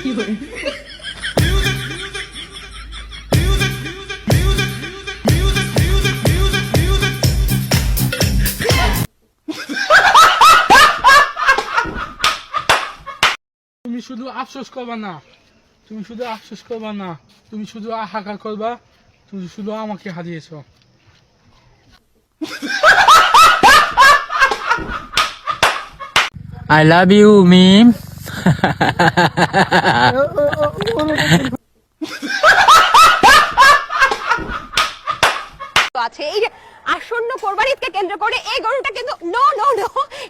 তুমি শুধু আফসোস করবা না, তুমি শুধু আফসোস করবা না, তুমি শুধু হাহাকার করবা, তুমি শুধু আমাকে হারিয়েছো। I love you, meme. আছে এই যে আসন্ন কোরবানিকে কেন্দ্র করে এই গরুটা কিন্তু নো নো নো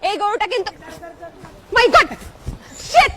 এই গরুটা কিন্তু মাই গড শিট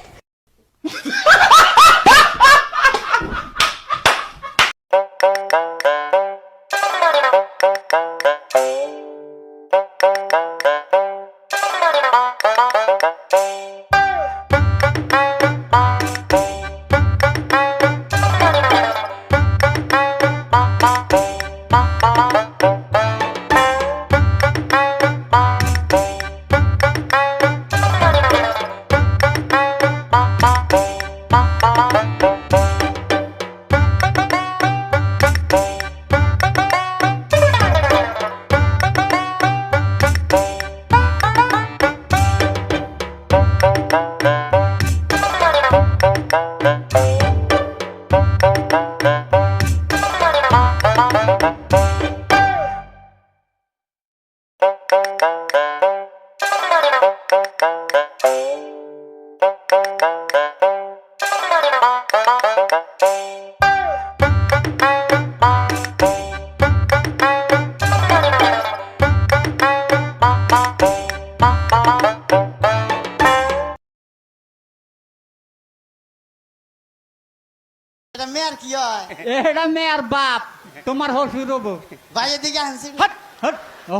মেয়ার কি হয়? এটা মেয়ের বাপ, তোমার হসুর হবো। বাইরের দিকে আনছি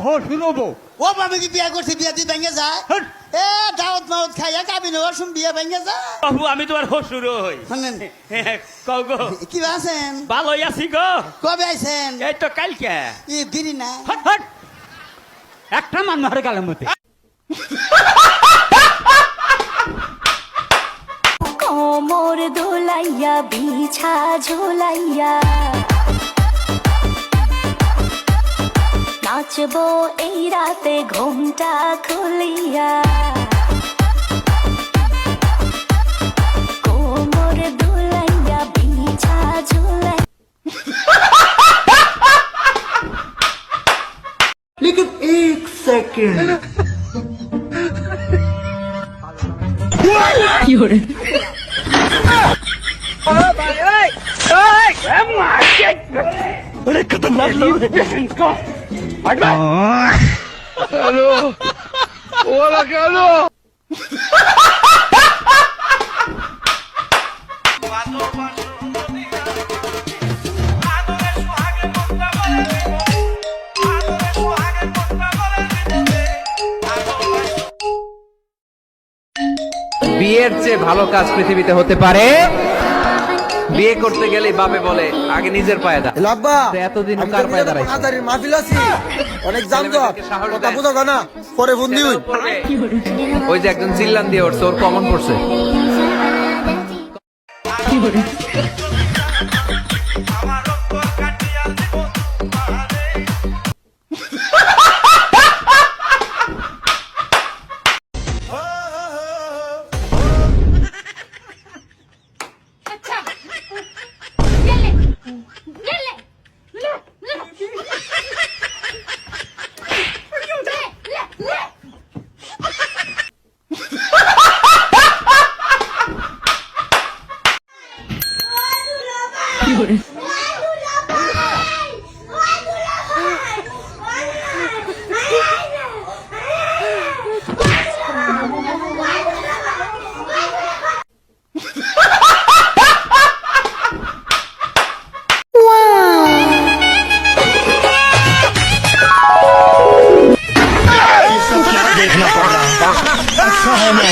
হসুর হবো। ও আমি কি বিয়া করছি, বিয়া দিয়ে ভেঙে যায়? এ দাওয়াত মাওত খাইয়া কাবিন হওয়ার সময় বিয়া ভেঙে যায়। বাবু আমি তোমার হসুর হই। শুনেন কও গো কি আছেন? ভালোই আছি গো। কবে আইছেন? এই তো কালকে। ই দিরি না হট হট একটা মান মারে গালের মধ্যে। কোমর দোলাইয়া বিছা ঝোলাইয়া নাচবো এই রাতে ঘুমটা খুলিয়া কোমর দোলাইয়া বিছা ঝোলাইয়া लेकिन एक सेकंड अरे खतरनाक लोग इसको हेलो ओला हेलो বিয়ের চেয়ে ভালো কাজ পৃথিবীতে হতে পারে? বিয়ে করতে গেলে বাপে বলে আগে নিজের পায়ে দা। লাব্বা এতদিন কার পায়ে দাঁড়াইছে? হাজারের মাহফিল আছে, অনেক জামজট, কথা বুঝো না, পরে ফোন দিই। ওই যে একজন চিল্লান দিয়ে উঠছে, ওর কমন পড়ছে। देखना पड़ रहा है अच्छा है मैं